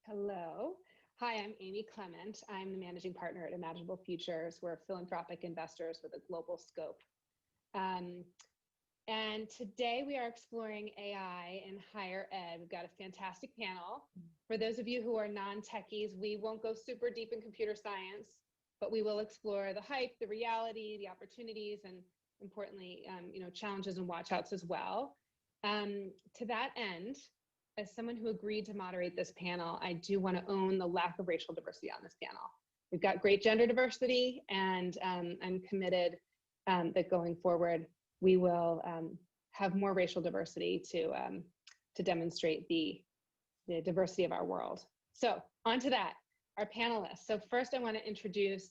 Hello. Hi, I'm Amy Klement. I'm the managing partner at Imaginable Futures. We're philanthropic investors with a global scope. And today we are exploring AI in higher ed. We've got a fantastic panel. For those of you who are non-techies, we won't go super deep in computer science, but we will explore the hype, the reality, the opportunities, and importantly, challenges and watch-outs as well. To that end, as someone who agreed to moderate this panel, I do want to own the lack of racial diversity on this panel. We've got great gender diversity, and I'm committed that going forward, we will have more racial diversity to demonstrate the diversity of our world. So on to that, our panelists. So first I want to introduce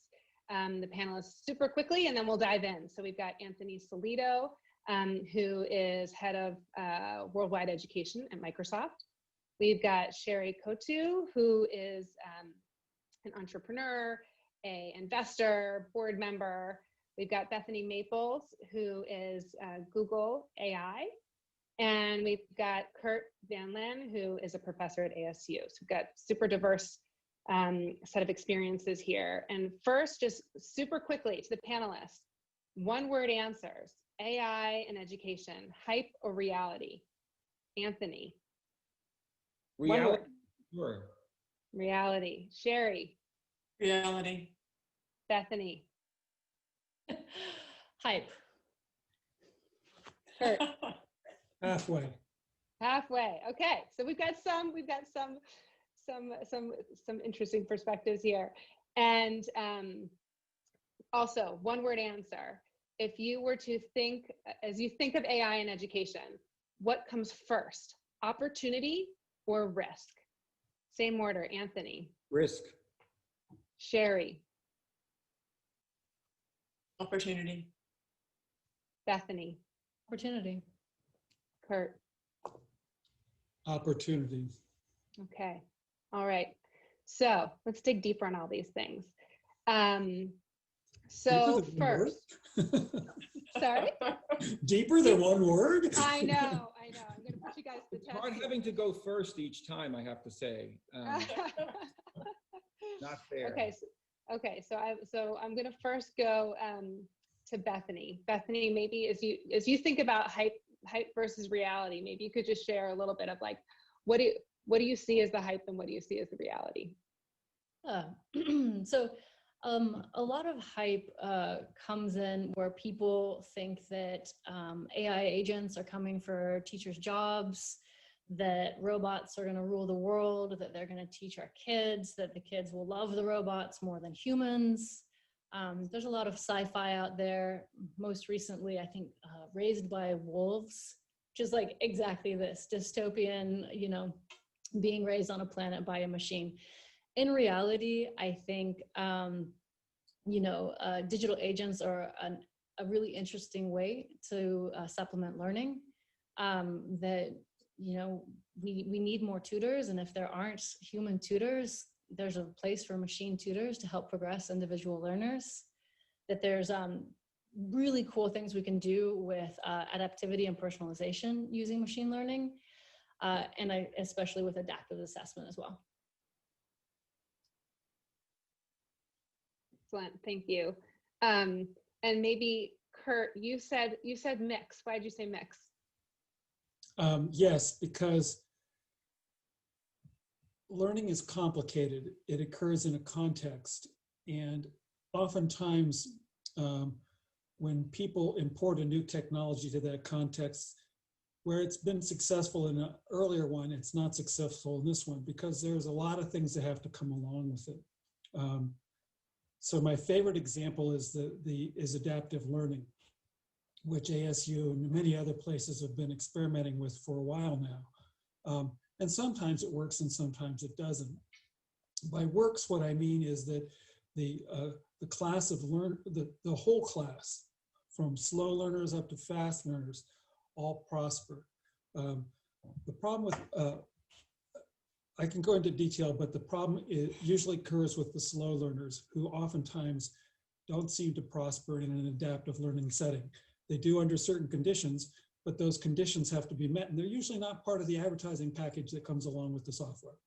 the panelists super quickly, and then we'll dive in. So we've got Anthony Salcito, who is head of worldwide education at Microsoft. We've got Sherry Coutu, who is an entrepreneur, an investor, board member. We've got Bethanie Maples, who is Google AI. And we've got VanLehn, who is a professor at ASU. So we've got super diverse set of experiences here. And first, just super quickly to the panelists, one-word answers. AI and education, hype or reality? Anthony. Reality. Sure. Reality. Sherry. Reality. Bethanie. Hype. Kurt. Halfway. Halfway. Okay, so we've got some interesting perspectives here, and also one-word answer. If you were to think, as you think of AI in education, what comes first, opportunity or risk? Same order, Anthony. Risk. Sherry. Opportunity. Bethanie. Opportunity. Kurt. Opportunity. Okay, all right. So let's dig deeper on all these things. So first, sorry? Deeper than one word? I know. I'm gonna put you guys to the test. Hard having to go first each time, I have to say. Not fair. Okay. So I'm gonna first go to Bethanie. Bethanie, maybe as you think about hype versus reality, maybe you could just share a little bit of like, what do you see as the hype and what do you see as the reality? So a lot of hype comes in where people think that AI agents are coming for teachers' jobs, that robots are going to rule the world, that they're going to teach our kids, that the kids will love the robots more than humans. There's a lot of sci-fi out there. Most recently, I think, Raised by Wolves, which is like exactly this dystopian, being raised on a planet by a machine. In reality, I think, digital agents are a really interesting way to supplement learning. That, we need more tutors, and if there aren't human tutors, there's a place for machine tutors to help progress individual learners. That there's really cool things we can do with adaptivity and personalization using machine learning, and especially with adaptive assessment as well. Excellent, thank you. And maybe Kurt, you said mix. Why did you say mix? Yes, because learning is complicated. It occurs in a context, and oftentimes when people import a new technology to that context, where it's been successful in an earlier one, it's not successful in this one because there's a lot of things that have to come along with it. So my favorite example is is adaptive learning, which ASU and many other places have been experimenting with for a while now. And sometimes it works and sometimes it doesn't. By works, what I mean is that the class of the whole class, from slow learners up to fast learners, all prosper. The problem with, I can go into detail, but the problem usually occurs with the slow learners who oftentimes don't seem to prosper in an adaptive learning setting. They do under certain conditions, but those conditions have to be met, and they're usually not part of the advertising package that comes along with the software.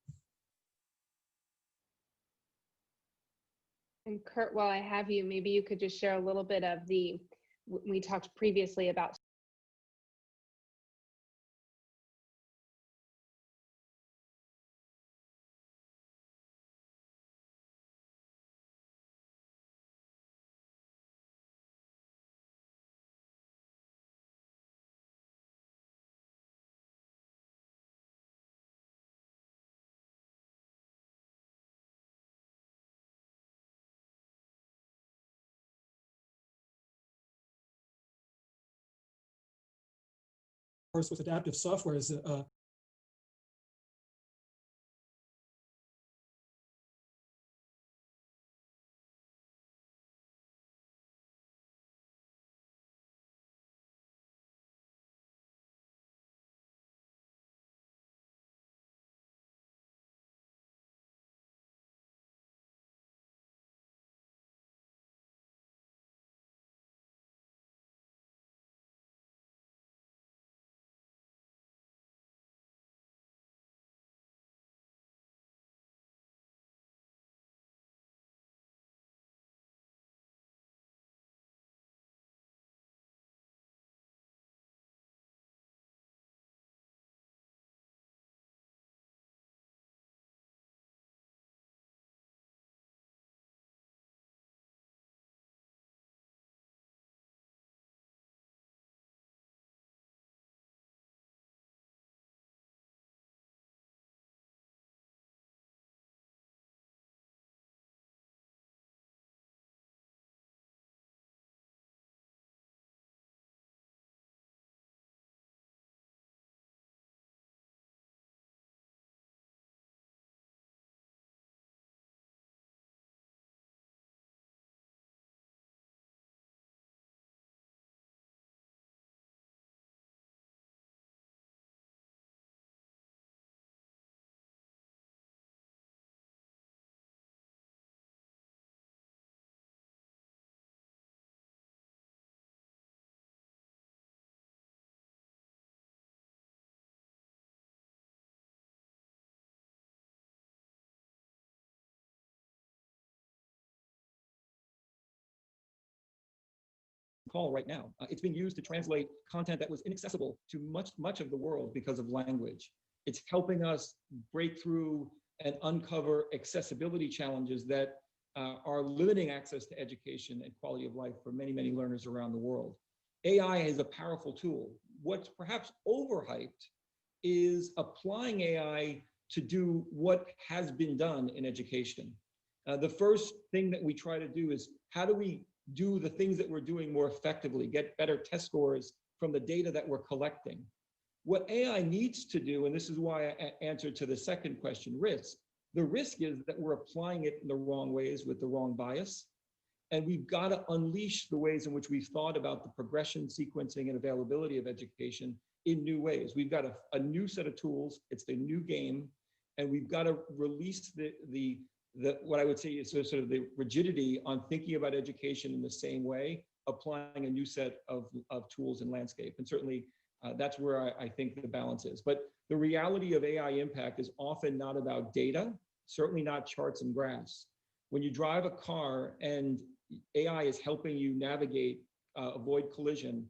And Kurt, while I have you, maybe you could just share a little bit of we talked previously about course, with adaptive software is call right now. It's being used to translate content that was inaccessible to much of the world because of language. It's helping us break through and uncover accessibility challenges that are limiting access to education and quality of life for many learners around the world. AI is a powerful tool. What's perhaps overhyped is applying AI to do what has been done in education. The first thing that we try to do is, how do we do the things that we're doing more effectively, get better test scores from the data that we're collecting? What AI needs to do, and this is why I answered to the second question, risk. The risk is that we're applying it in the wrong ways with the wrong bias. And we've got to unleash the ways in which we've thought about the progression, sequencing, and availability of education in new ways. We've got a new set of tools. It's the new game. And we've got to release the what I would say is sort of the rigidity on thinking about education in the same way, applying a new set of tools and landscape. And certainly that's where I think the balance is. But the reality of AI impact is often not about data, certainly not charts and graphs. When you drive a car and AI is helping you navigate, avoid collision,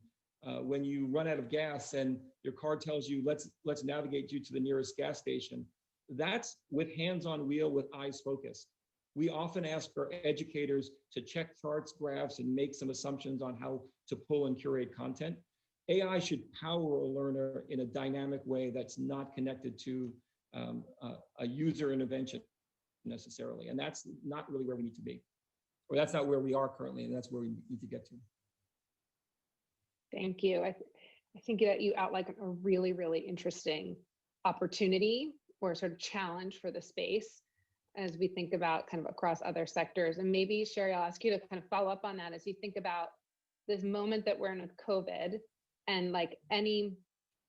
when you run out of gas and your car tells you, let's navigate you to the nearest gas station, that's with hands on wheel, with eyes focused. We often ask our educators to check charts, graphs, and make some assumptions on how to pull and curate content. AI should power a learner in a dynamic way that's not connected to a user intervention necessarily. And that's not really where we need to be, or that's not where we are currently, and that's where we need to get to. Thank you. I think that you outlined a really interesting opportunity or sort of challenge for the space as we think about kind of across other sectors. And maybe Sherry, I'll ask you to kind of follow up on that as you think about this moment that we're in with COVID, and like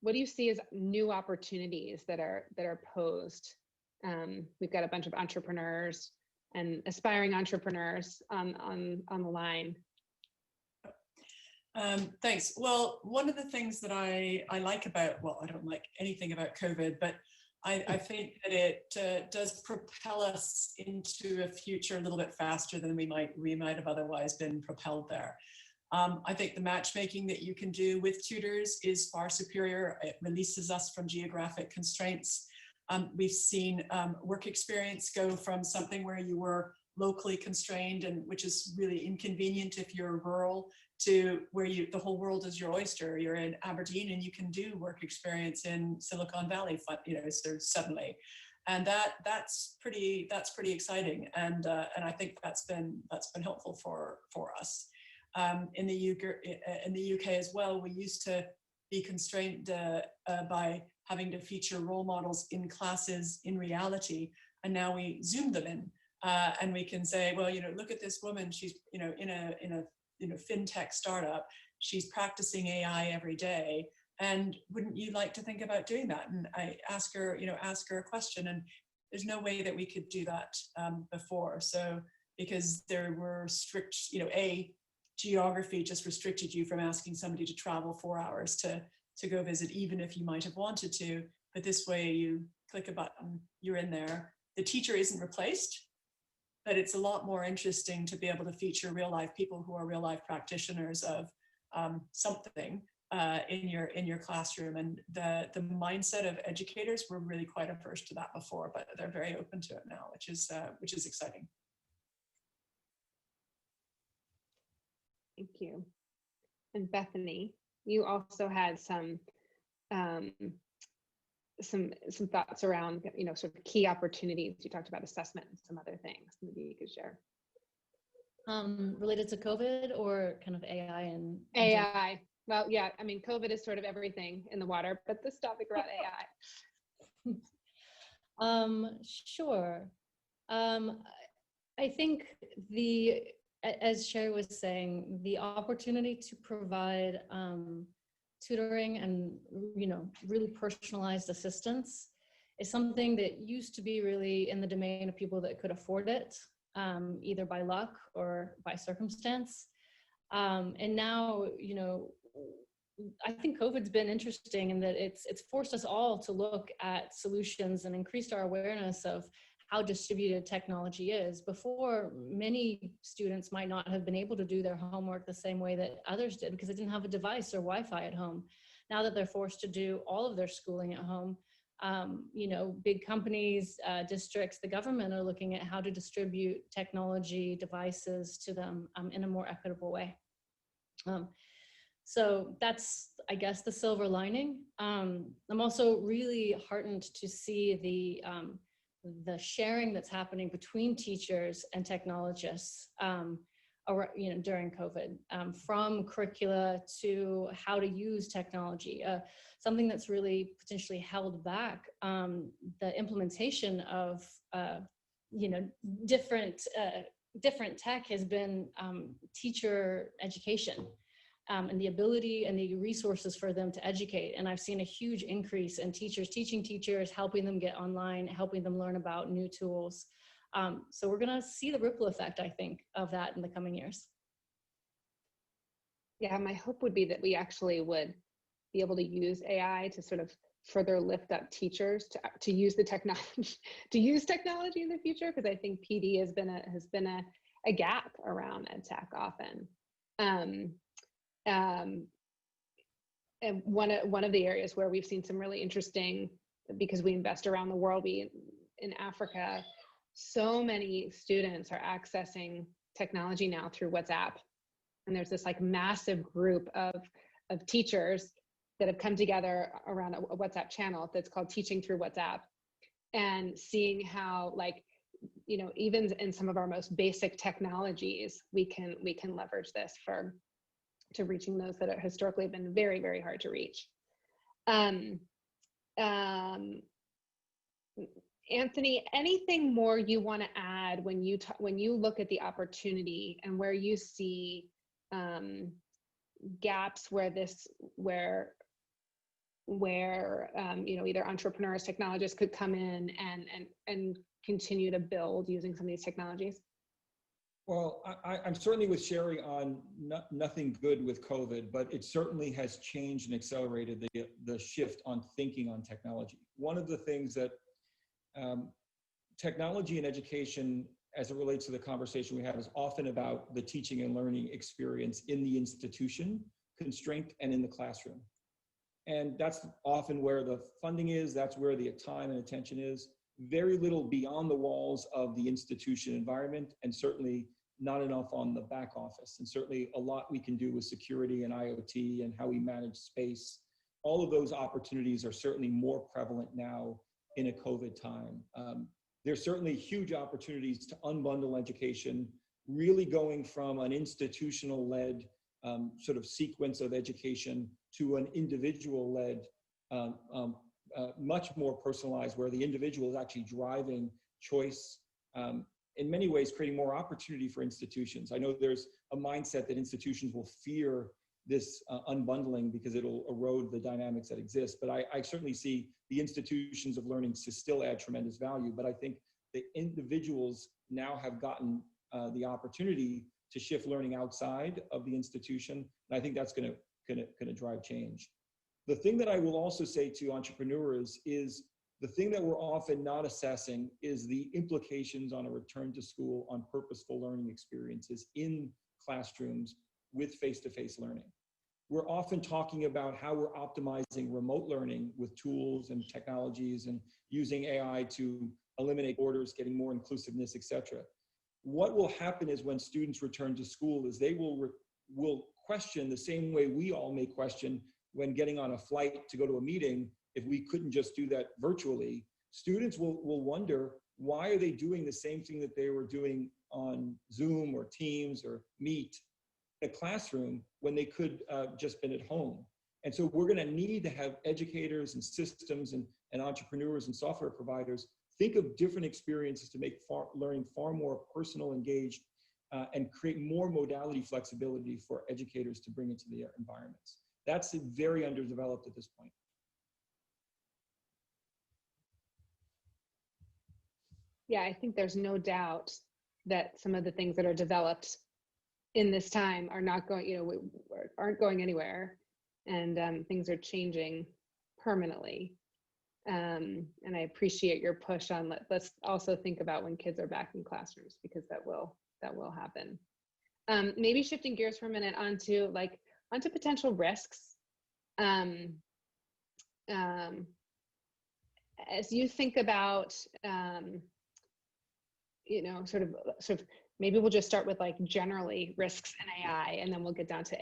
what do you see as new opportunities that are posed? We've got a bunch of entrepreneurs and aspiring entrepreneurs on the line. Thanks. Well, one of the things that I like about, well, I don't like anything about COVID, but I think that it does propel us into a future a little bit faster than we might have otherwise been propelled there. I think the matchmaking that you can do with tutors is far superior. It releases us from geographic constraints. We've seen work experience go from something where you were locally constrained, and which is really inconvenient if you're rural, to where the whole world is your oyster. You're in Aberdeen and you can do work experience in Silicon Valley, so suddenly, and that's pretty exciting. And I think that's been helpful for us. In the UK as well, we used to be constrained by having to feature role models in classes in reality, and now we zoom them in, and we can say, well, look at this woman. She's in a fintech startup. She's practicing AI every day, and wouldn't you like to think about doing that? And I ask her a question, and there's no way that we could do that before. So because there were strict, geography just restricted you from asking somebody to travel 4 hours to go visit, even if you might have wanted to. But this way, you click a button, you're in there. The teacher isn't replaced, but it's a lot more interesting to be able to feature real life people who are real life practitioners of something in your classroom. And the mindset of educators were really quite averse to that before, but they're very open to it now, which is exciting. Thank you. And Bethanie, you also had some thoughts around, sort of key opportunities. You talked about assessment and some other things. Maybe you could share. Related to COVID or kind of AI and AI. Well, yeah, I mean, COVID is sort of everything in the water, but this topic around AI. Sure. I think as Sherry was saying, the opportunity to provide tutoring and really personalized assistance is something that used to be really in the domain of people that could afford it, either by luck or by circumstance. And now, I think COVID's been interesting in that it's forced us all to look at solutions and increased our awareness of how distributed technology is. Before, many students might not have been able to do their homework the same way that others did because they didn't have a device or Wi-Fi at home. Now that they're forced to do all of their schooling at home, big companies, districts, the government are looking at how to distribute technology devices to them in a more equitable way. So that's, I guess, the silver lining. I'm also really heartened to see the sharing that's happening between teachers and technologists during COVID, from curricula to how to use technology. Something that's really potentially held back the implementation of different tech has been teacher education. And the ability and the resources for them to educate. And I've seen a huge increase in teachers teaching teachers, helping them get online, helping them learn about new tools. So we're gonna see the ripple effect, I think, of that in the coming years. Yeah, my hope would be that we actually would be able to use AI to sort of further lift up teachers to use the technology, to use technology in the future, because I think PD has been a gap around ed tech often. And one of the areas where we've seen some really interesting, because we invest around the world, in Africa, so many students are accessing technology now through WhatsApp. And there's this massive group of teachers that have come together around a WhatsApp channel that's called Teaching Through WhatsApp, and seeing how even in some of our most basic technologies, we can leverage this to reaching those that have historically been very, very hard to reach. Anthony, anything more you want to add when you look at the opportunity and where you see gaps where either entrepreneurs, technologists could come in and continue to build using some of these technologies? Well, I'm certainly with Sherry on nothing good with COVID, but it certainly has changed and accelerated the shift on thinking on technology. One of the things that technology and education, as it relates to the conversation we have, is often about the teaching and learning experience in the institution constraint and in the classroom. And that's often where the funding is, that's where the time and attention is. Very little beyond the walls of the institution environment, and certainly not enough on the back office. And certainly a lot we can do with security and IoT and how we manage space. All of those opportunities are certainly more prevalent now in a COVID time. There's certainly huge opportunities to unbundle education, really going from an institutional-led sort of sequence of education to an individual-led, much more personalized, where the individual is actually driving choice, in many ways creating more opportunity for institutions. I know there's a mindset that institutions will fear this unbundling because it'll erode the dynamics that exist, but I certainly see the institutions of learning to still add tremendous value, but I think the individuals now have gotten the opportunity to shift learning outside of the institution, and I think that's gonna drive change. The thing that I will also say to entrepreneurs is the thing that we're often not assessing is the implications on a return to school on purposeful learning experiences in classrooms with face-to-face learning. We're often talking about how we're optimizing remote learning with tools and technologies and using AI to eliminate borders, getting more inclusiveness, et cetera. What will happen is when students return to school is they will question the same way we all may question when getting on a flight to go to a meeting, if we couldn't just do that virtually. Students will wonder, why are they doing the same thing that they were doing on Zoom or Teams or Meet in a classroom when they could just been at home? And so we're gonna need to have educators and systems and entrepreneurs and software providers think of different experiences to make learning far more personal, engaged, and create more modality flexibility for educators to bring into their environments. That's very underdeveloped at this point. Yeah, I think there's no doubt that some of the things that are developed in this time are not going, aren't going anywhere, and things are changing permanently. And I appreciate your push on let's also think about when kids are back in classrooms, because that will happen. Maybe shifting gears for a minute onto potential risks. As you think about, sort of, maybe we'll just start with generally risks in AI, and then we'll get down to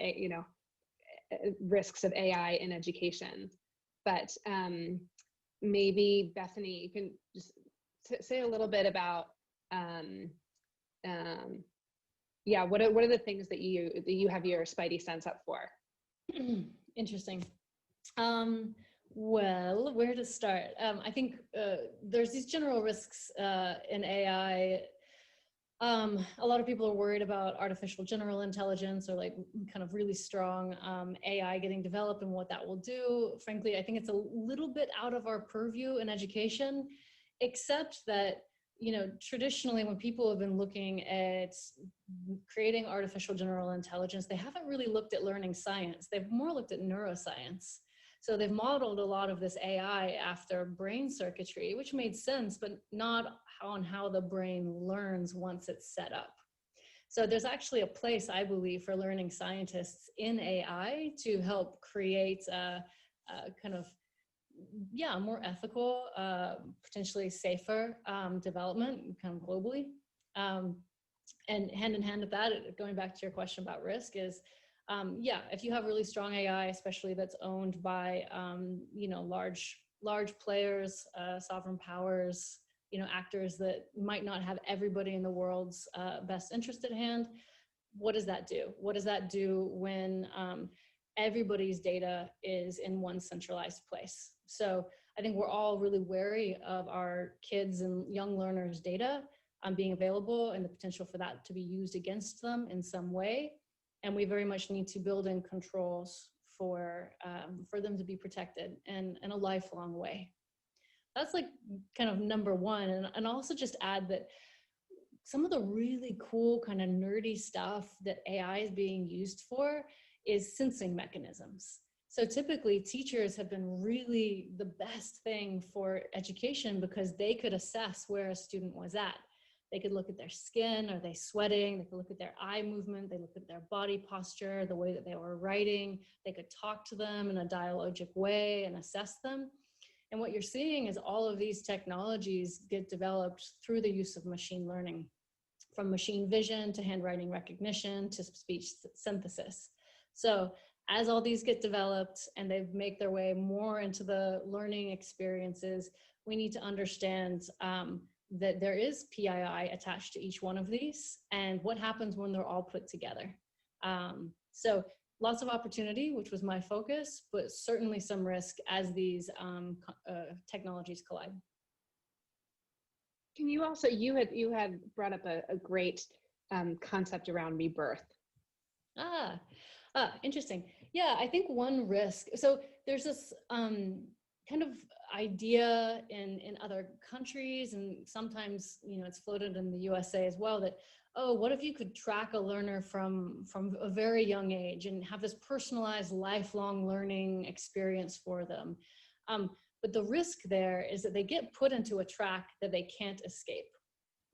risks of AI in education. But maybe Bethanie, you can just say a little bit about, what are the things that you have your spidey sense up for? Interesting. Well, where to start? I think there's these general risks in AI. A lot of people are worried about artificial general intelligence, or kind of really strong AI getting developed and what that will do. Frankly, I think it's a little bit out of our purview in education, except that, traditionally when people have been looking at creating artificial general intelligence, they haven't really looked at learning science. They've more looked at neuroscience. So they've modeled a lot of this AI after brain circuitry, which made sense, but not on how the brain learns once it's set up. So there's actually a place, I believe, for learning scientists in AI to help create a kind of, more ethical, potentially safer development kind of globally. And hand in hand with that, going back to your question about risk is, if you have really strong AI, especially that's owned by, large players, sovereign powers, actors that might not have everybody in the world's best interest at hand, what does that do? What does that do when everybody's data is in one centralized place? So I think we're all really wary of our kids and young learners' data being available, and the potential for that to be used against them in some way. And we very much need to build in controls for them to be protected in a lifelong way. That's kind of number one. And also just add that some of the really cool kind of nerdy stuff that AI is being used for is sensing mechanisms. So typically teachers have been really the best thing for education because they could assess where a student was at. They could look at their skin, are they sweating? They could look at their eye movement, they look at their body posture, the way that they were writing. They could talk to them in a dialogic way and assess them. And what you're seeing is all of these technologies get developed through the use of machine learning, from machine vision to handwriting recognition to speech synthesis. So as all these get developed and they make their way more into the learning experiences, we need to understand that there is PII attached to each one of these and what happens when they're all put together. So lots of opportunity, which was my focus, but certainly some risk as these technologies collide. Can you also, you had brought up a great concept around rebirth. Interesting. Yeah, I think one risk, so there's this kind of idea in other countries, and sometimes, it's floated in the USA as well, that, oh, what if you could track a learner from a very young age and have this personalized lifelong learning experience for them? But the risk there is that they get put into a track that they can't escape.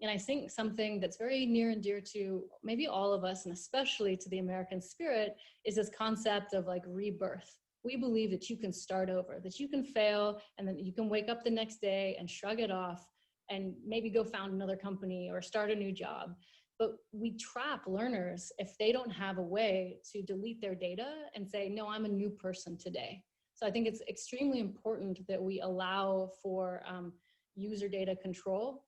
And I think something that's very near and dear to maybe all of us, and especially to the American spirit, is this concept of like rebirth. We believe that you can start over, that you can fail, and then you can wake up the next day and shrug it off and maybe go found another company or start a new job. But we trap learners if they don't have a way to delete their data and say, no, I'm a new person today. So I think it's extremely important that we allow for user data control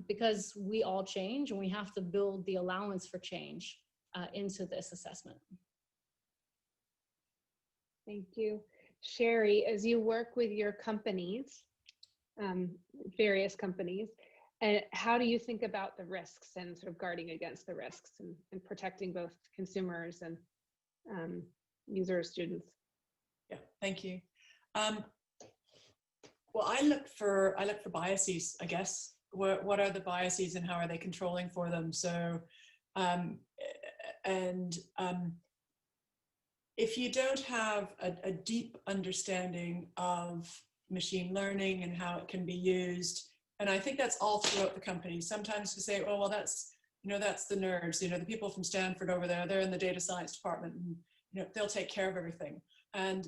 because we all change and we have to build the allowance for change into this assessment. Thank you. Sherry, as you work with your companies, various companies, and how do you think about the risks and sort of guarding against the risks and protecting both consumers and users, students? Yeah, thank you. Well, I look for biases, I guess. What are the biases and how are they controlling for them? So, if you don't have a deep understanding of machine learning and how it can be used, and I think that's all throughout the company. Sometimes we say, oh, well, that's the nerds, the people from Stanford over there, they're in the data science department, and they'll take care of everything. And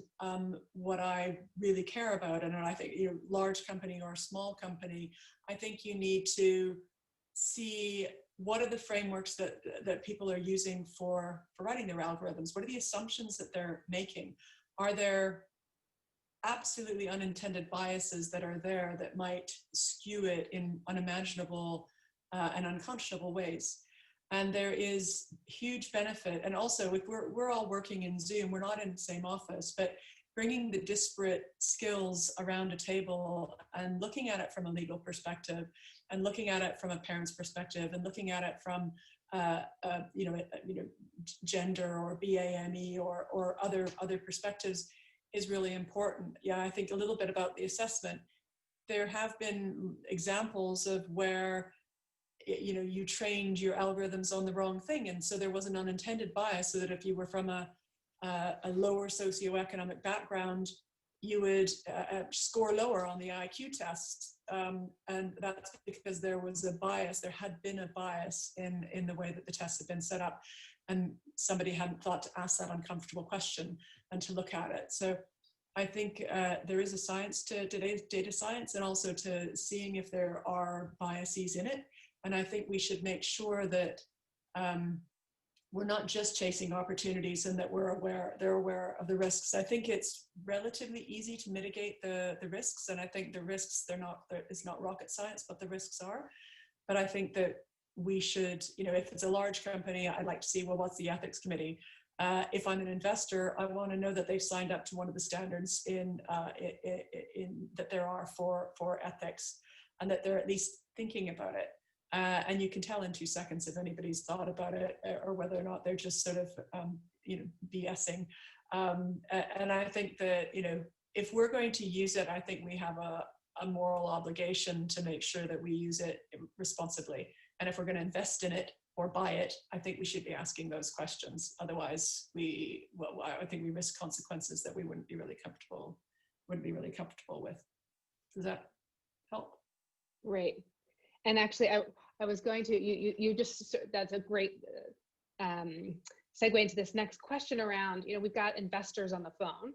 what I really care about, and I think large company or small company, I think you need to see what are the frameworks that people are using for writing their algorithms. What are the assumptions that they're making? Are there absolutely unintended biases that are there that might skew it in unimaginable and unconscionable ways? And there is huge benefit. And also, if we're all working in Zoom, we're not in the same office, but bringing the disparate skills around a table and looking at it from a legal perspective, and looking at it from a parent's perspective, and looking at it from gender or BAME or other perspectives is really important. Yeah, I think a little bit about the assessment. There have been examples of where you trained your algorithms on the wrong thing, and so there was an unintended bias, so that if you were from a lower socioeconomic background, you would score lower on the IQ test, and that's because there was a bias. There had been a bias in the way that the tests had been set up, and somebody hadn't thought to ask that uncomfortable question and to look at it. So I think there is a science to today's data science, and also to seeing if there are biases in it. And I think we should make sure that we're not just chasing opportunities, and that they're aware of the risks. I think it's relatively easy to mitigate the risks, and I think the risks, it's not rocket science, but the risks are. But I think that we should, if it's a large company, I'd like to see, well, what's the ethics committee? If I'm an investor, I want to know that they've signed up to one of the standards that there are for ethics, and that they're at least thinking about it. And you can tell in 2 seconds if anybody's thought about it, or whether or not they're just sort of, BSing. And I think that, if we're going to use it, I think we have a moral obligation to make sure that we use it responsibly. And if we're going to invest in it or buy it, I think we should be asking those questions. Otherwise, I think we risk consequences that we wouldn't be really comfortable with. Does that help? Right. And actually, I was going to, you just, that's a great segue into this next question around, we've got investors on the phone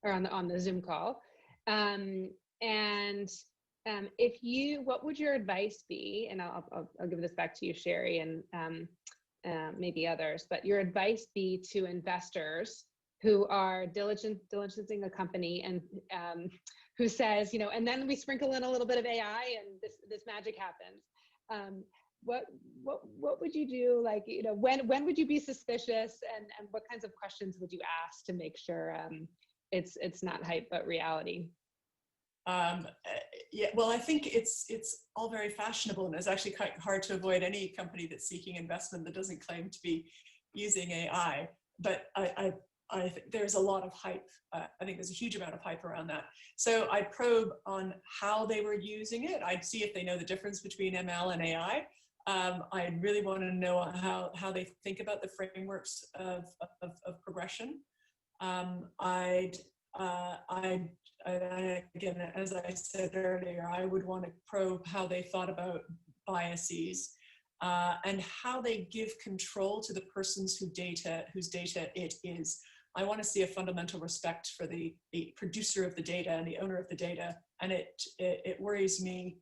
or on the Zoom call. What would your advice be? And I'll give this back to you, Sherry, and maybe others, but your advice be to investors who are diligencing a company and who says, and then we sprinkle in a little bit of AI and this magic happens. What would you do? Like, when would you be suspicious, and what kinds of questions would you ask to make sure it's not hype but reality? Yeah, well, I think it's all very fashionable, and it's actually quite hard to avoid any company that's seeking investment that doesn't claim to be using AI. But I think there's a lot of hype. I think there's a huge amount of hype around that. So I'd probe on how they were using it. I'd see if they know the difference between ML and AI. I really want to know how they think about the frameworks of progression. Again, as I said earlier, I would want to probe how they thought about biases and how they give control to the persons whose data it is. I want to see a fundamental respect for the producer of the data and the owner of the data. And it worries me,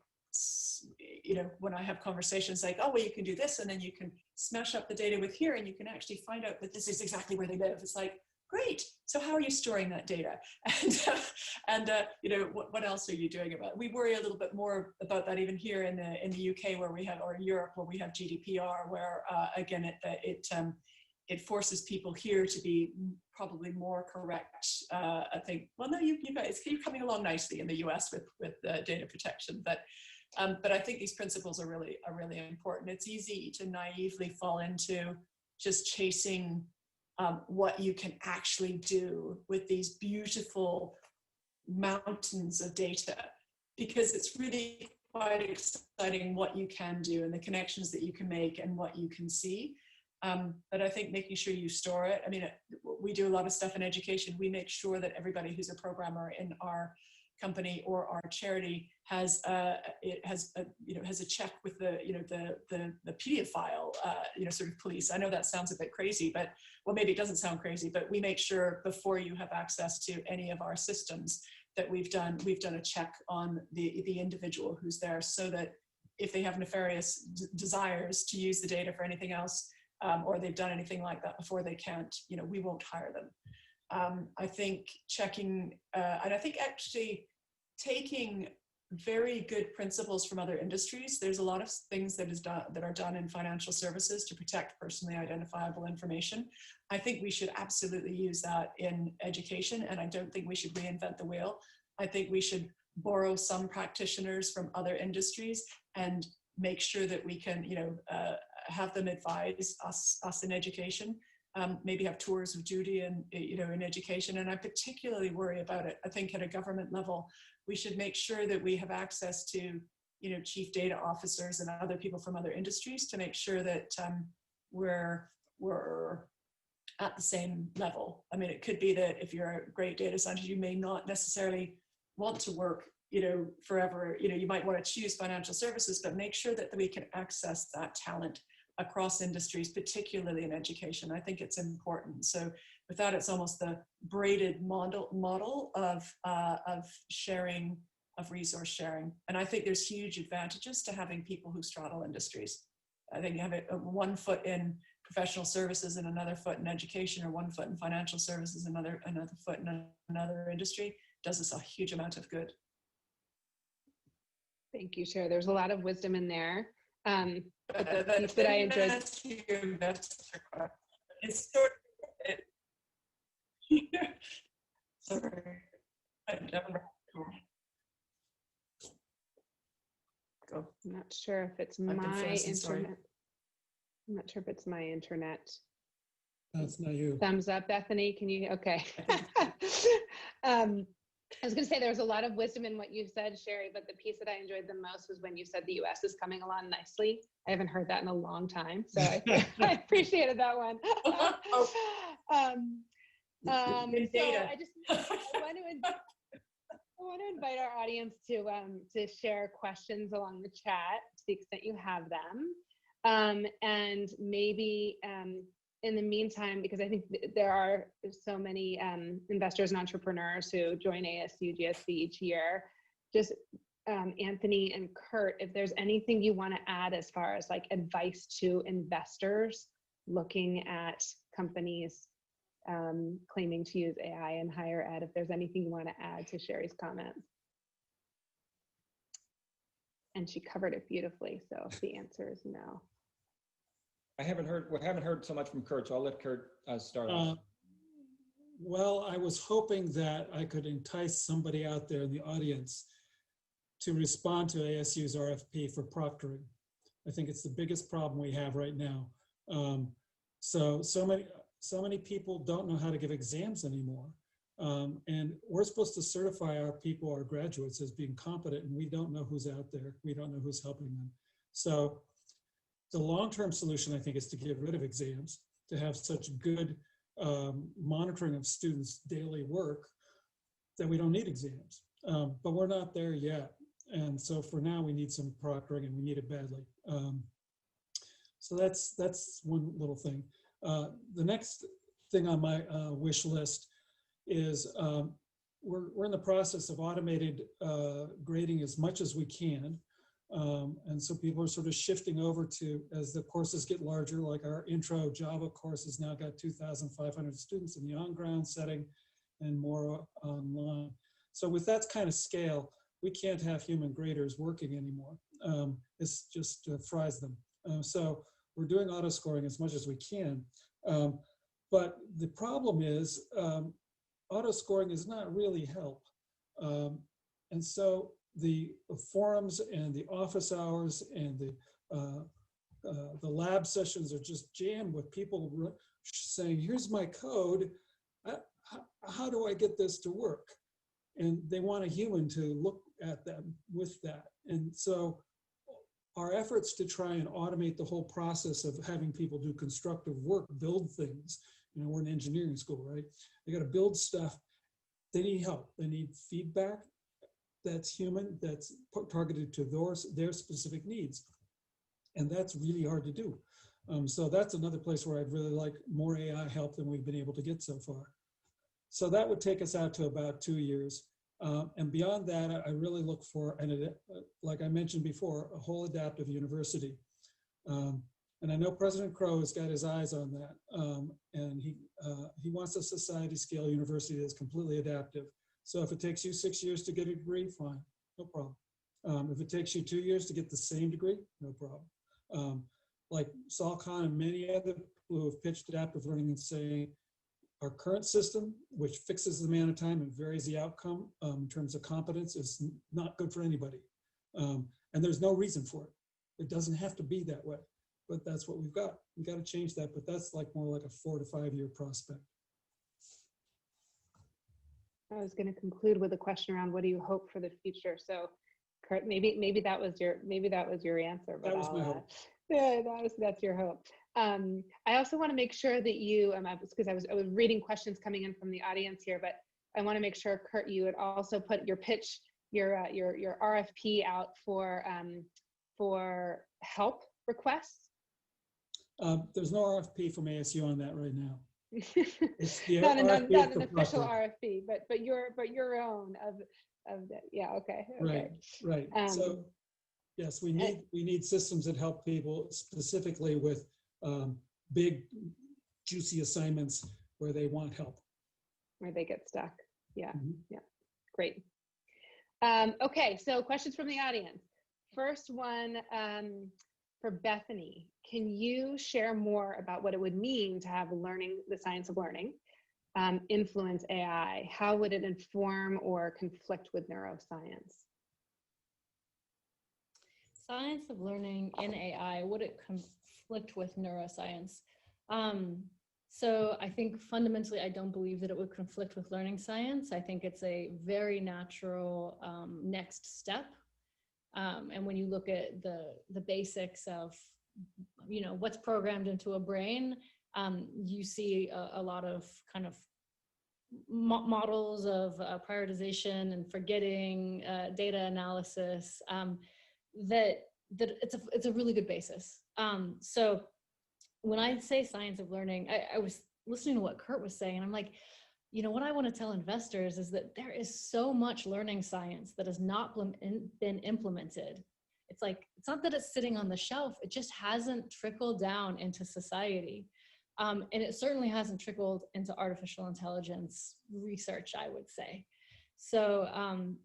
when I have conversations like, oh, well, you can do this, and then you can smash up the data with here, and you can actually find out that this is exactly where they live. It's like, great. So how are you storing that data? And what else are you doing about it? We worry a little bit more about that even here in the UK or Europe, where we have GDPR, where again it forces people here to be probably more correct. I think. Well, no, you guys, you're coming along nicely in the US with data protection, but I think these principles are really important. It's easy to naively fall into just chasing what you can actually do with these beautiful mountains of data, because it's really quite exciting what you can do and the connections that you can make and what you can see. But I think making sure you store it. I mean, we do a lot of stuff in education. We make sure that everybody who's a programmer in our company or our charity has a check with the pedophile sort of police. I know that sounds a bit crazy, but well, maybe it doesn't sound crazy, but we make sure before you have access to any of our systems that we've done a check on the individual who's there, so that if they have nefarious desires to use the data for anything else, or they've done anything like that before, they can't, we won't hire them. I think checking, and I think actually taking very good principles from other industries. There's a lot of things that are done in financial services to protect personally identifiable information. I think we should absolutely use that in education, and I don't think we should reinvent the wheel. I think we should borrow some practitioners from other industries and make sure that we can, have them advise us in education. Maybe have tours of duty in education. And I particularly worry about it. I think at a government level, we should make sure that we have access to, chief data officers and other people from other industries to make sure that we're at the same level. I mean, it could be that if you're a great data scientist, you may not necessarily want to work, forever. You might want to choose financial services, but make sure that we can access that talent across industries, particularly in education. I think it's important. So with that, it's almost the braided model of sharing, of resource sharing. And I think there's huge advantages to having people who straddle industries. I think you have one foot in professional services and another foot in education, or one foot in financial services, another foot in another industry, does us a huge amount of good. Thank you, Cher. There's a lot of wisdom in there. But the piece that I enjoyed. It's sort of, sorry. Go. I'm not sure if it's my internet. I'm not sure if it's my internet. That's not you. Thumbs up, Bethany. Can you? Okay. I was going to say there was a lot of wisdom in what you said, Sherry, but the piece that I enjoyed the most was when you said the US is coming along nicely. I haven't heard that in a long time, so I appreciated that one. In data. So I want to invite our audience to share questions along the chat to the extent you have them. And maybe in the meantime, because I think there are so many investors and entrepreneurs who join ASU GSB each year, just Anthony and Kurt, if there's anything you want to add as far as like advice to investors looking at companies claiming to use AI in higher ed, if there's anything you want to add to Sherry's comments. And she covered it beautifully, so the answer is no. We haven't heard so much from Kurt, so I'll let Kurt start off. Well, I was hoping that I could entice somebody out there in the audience to respond to ASU's RFP for proctoring. I think it's the biggest problem we have right now. So many people don't know how to give exams anymore. And we're supposed to certify our people, our graduates, as being competent, and we don't know who's out there. We don't know who's helping them. So the long-term solution, I think, is to get rid of exams, to have such good monitoring of students' daily work that we don't need exams. But we're not there yet. And so for now, we need some proctoring, and we need it badly. So that's one little thing. The next thing on my wish list is we're in the process of automated grading as much as we can. And so people are sort of shifting over to, as the courses get larger, like our intro Java course has now got 2,500 students in the on-ground setting and more online. So with that kind of scale, we can't have human graders working anymore. It's just fries them. So we're doing auto scoring as much as we can. But the problem is auto scoring is not really help. And so the forums and the office hours and the lab sessions are just jammed with people saying, here's my code, how do I get this to work? And they want a human to look at them with that. And so our efforts to try and automate the whole process of having people do constructive work, build things, you know, we're an engineering school, right? They got to build stuff. They need help. They need feedback that's human, that's targeted to their specific needs. And that's really hard to do. So that's another place where I'd really like more AI help than we've been able to get so far. So that would take us out to about 2 years. And beyond that, I really look for, like I mentioned before, a whole adaptive university. And I know President Crow has got his eyes on that. And he wants a society scale university that's completely adaptive. So if it takes you 6 years to get a degree, fine, no problem. If it takes you 2 years to get the same degree, no problem. Like Salcito and many other people who have pitched adaptive learning and saying, our current system, which fixes the amount of time and varies the outcome in terms of competence, is not good for anybody. And there's no reason for it. It doesn't have to be that way, but that's what we've got. We've got to change that, but that's like more like a 4 to 5 year prospect. I was going to conclude with a question around what do you hope for the future? So, Kurt, maybe that was your answer. But that was my hope. Yeah, that's your hope. I also want to make sure that you, because I was reading questions coming in from the audience here, but I want to make sure, Kurt, you would also put your pitch, your RFP out for help requests. There's no RFP from ASU on that right now. It's the not an official proctor. RFP, but your own of that. Yeah. Okay. Right. So yes, we need systems that help people specifically with big, juicy assignments where they want help. Where they get stuck. Yeah. Mm-hmm. Yeah. Great. Okay. So questions from the audience. First one for Bethany. Can you share more about what it would mean to have the science of learning, influence AI? How would it inform or conflict with neuroscience? Science of learning in AI, would it conflict with neuroscience? So I think fundamentally, I don't believe that it would conflict with learning science. I think it's a very natural next step. And when you look at the basics of, you know, what's programmed into a brain, you see a lot of kind of models of prioritization and forgetting, data analysis, that it's a really good basis. So when I say science of learning, I was listening to what Kurt was saying, and I'm like, you know, what I want to tell investors is that there is so much learning science that has not been implemented. It's like, it's not that it's sitting on the shelf, it just hasn't trickled down into society. And it certainly hasn't trickled into artificial intelligence research, I would say. So,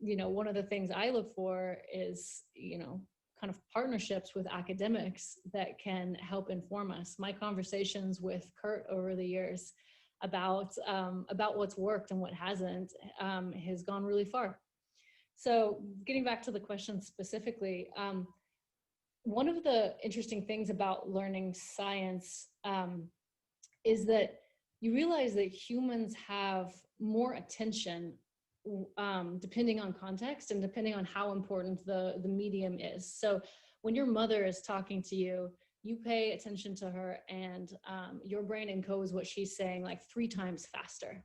you know, one of the things I look for is, you know, kind of partnerships with academics that can help inform us. My conversations with Kurt over the years about what's worked and what hasn't has gone really far. So getting back to the question specifically, one of the interesting things about learning science is that you realize that humans have more attention depending on context and depending on how important the medium is. So when your mother is talking to you, you pay attention to her, and your brain encodes what she's saying like 3 times faster.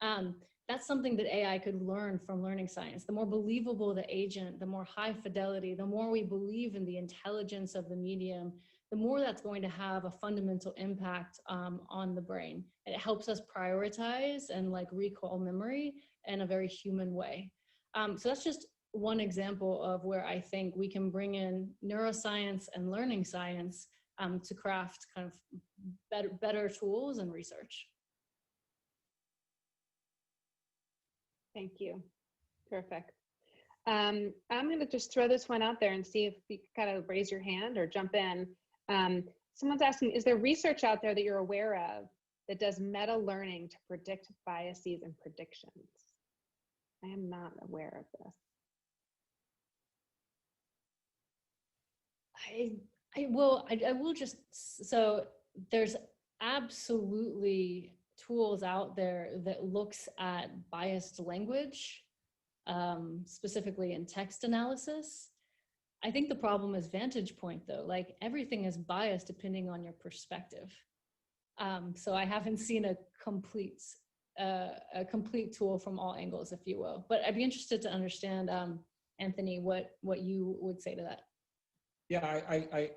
That's something that AI could learn from learning science. The more believable the agent, the more high fidelity, the more we believe in the intelligence of the medium, the more that's going to have a fundamental impact on the brain. And it helps us prioritize and like recall memory in a very human way. So that's just one example of where I think we can bring in neuroscience and learning science to craft kind of better tools and research. Thank you. Perfect. I'm going to just throw this one out there and see if you kind of raise your hand or jump in. Someone's asking, is there research out there that you're aware of that does meta learning to predict biases and predictions? I am not aware of this. I will just, so there's absolutely tools out there that looks at biased language, specifically in text analysis. I think the problem is vantage point though, like everything is biased depending on your perspective. So I haven't seen a complete tool from all angles, if you will, but I'd be interested to understand, Anthony, what you would say to that. Yeah,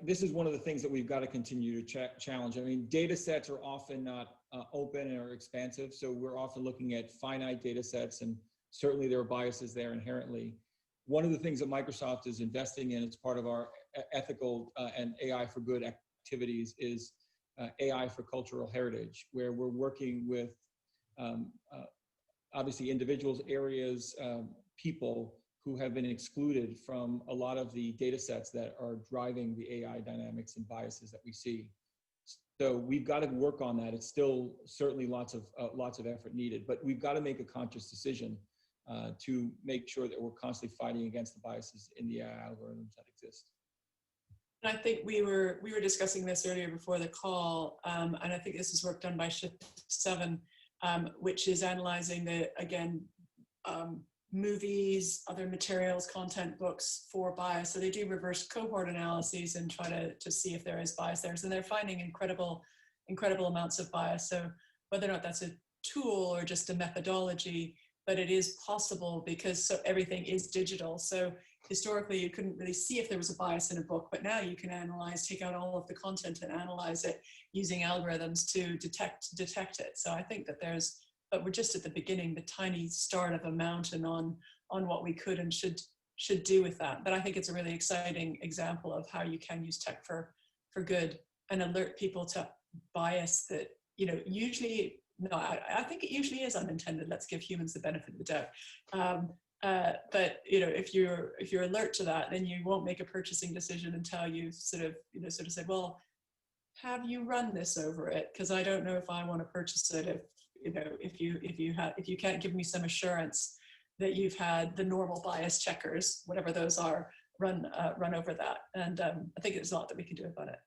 this is one of the things that we've got to continue to challenge. I mean, data sets are often not open or expansive, so we're often looking at finite data sets, and certainly there are biases there inherently. One of the things that Microsoft is investing in as part of our ethical and AI for good activities is AI for cultural heritage, where we're working with obviously individuals, areas, people who have been excluded from a lot of the data sets that are driving the AI dynamics and biases that we see. So we've got to work on that. It's still certainly lots of effort needed, but we've got to make a conscious decision to make sure that we're constantly fighting against the biases in the AI algorithms that exist. And I think we were discussing this earlier before the call, and I think this is work done by Shift 7, which is analyzing movies, other materials, content, books for bias. So they do reverse cohort analyses and try to see if there is bias there. So they're finding incredible amounts of bias. So whether or not that's a tool or just a methodology, but it is possible because everything is digital. So historically, you couldn't really see if there was a bias in a book, but now you can take out all of the content and analyze it using algorithms to detect it. So I think that but we're just at the beginning, the tiny start of a mountain on what we could and should do with that. But I think it's a really exciting example of how you can use tech for good and alert people to bias that, you know, usually, no, I think it usually is unintended. Let's give humans the benefit of the doubt. But you know, if you're alert to that, then you won't make a purchasing decision until you sort of say, well, have you run this over it? Because I don't know if I want to purchase it if you can't give me some assurance that you've had the normal bias checkers, whatever those are, run over that. And I think there's a lot that we can do about it.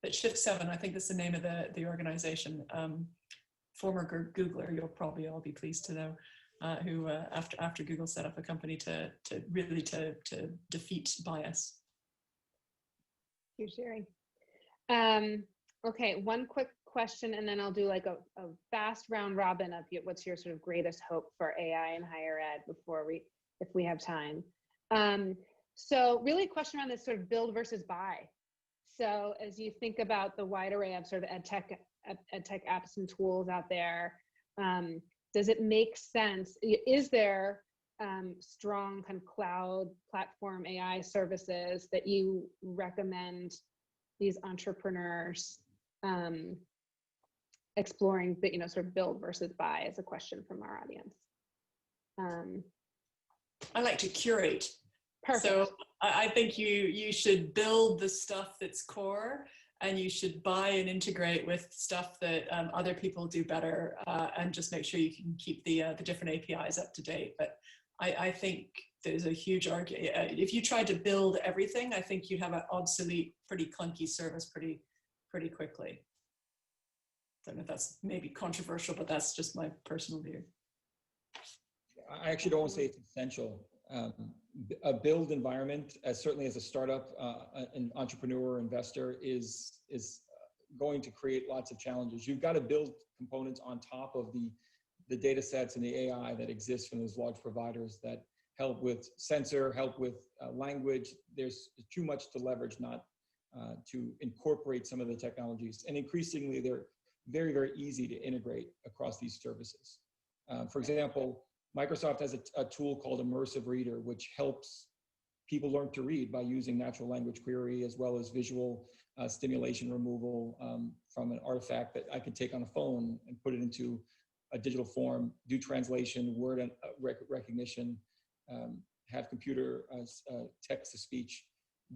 But Shift 7, I think that's the name of the organization. Former Googler, you'll probably all be pleased to know, who after Google set up a company to really defeat bias. You're sharing. Okay, one quick question, and then I'll do like a fast round robin of what's your sort of greatest hope for AI in higher ed before if we have time. So really a question around this sort of build versus buy. So as you think about the wide array of sort of ed tech apps and tools out there, does it make sense? Is there strong kind of cloud platform AI services that you recommend these entrepreneurs exploring, but sort of build versus buy is a question from our audience. I like to curate. Perfect. So I think you should build the stuff that's core, and you should buy and integrate with stuff that other people do better, and just make sure you can keep the different APIs up to date. But I think there's a huge argument. If you tried to build everything, I think you'd have an obsolete, pretty clunky service pretty quickly. I don't know if that's maybe controversial, but that's just my personal view. I actually don't want to say it's essential. A build environment, certainly as a startup, an entrepreneur or investor, is going to create lots of challenges. You've got to build components on top of the data sets and the AI that exists from those large providers that help with sensor, help with language. There's too much to leverage not to incorporate some of the technologies. And increasingly, they're very, very easy to integrate across these services. For example, Microsoft has a tool called Immersive Reader, which helps people learn to read by using natural language query as well as visual stimulation removal from an artifact that I can take on a phone and put it into a digital form, do translation, word and recognition, have computer text-to-speech.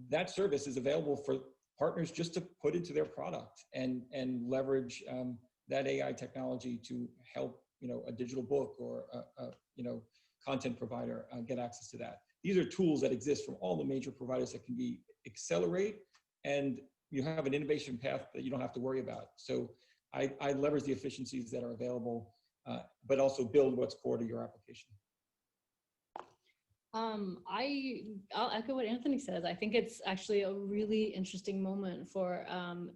That service is available for partners just to put into their product and leverage that AI technology to help a digital book or a content provider get access to that. These are tools that exist from all the major providers that can be accelerate, and you have an innovation path that you don't have to worry about. So I leverage the efficiencies that are available, but also build what's core to your application. I'll echo what Anthony says. I think it's actually a really interesting moment for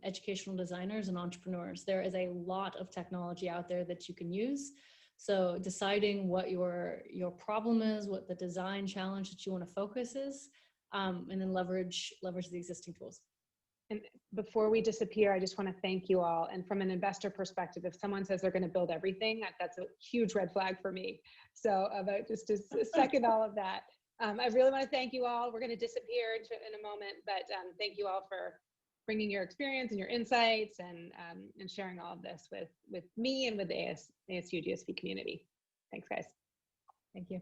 educational designers and entrepreneurs. There is a lot of technology out there that you can use. So deciding what your problem is, what the design challenge that you want to focus is, and then leverage the existing tools. And before we disappear, I just want to thank you all. And from an investor perspective, if someone says they're going to build everything, that's a huge red flag for me. So just to second all of that, I really want to thank you all. We're going to disappear in a moment, but thank you all for bringing your experience and your insights and sharing all of this with me and with the ASU GSV community. Thanks, guys. Thank you.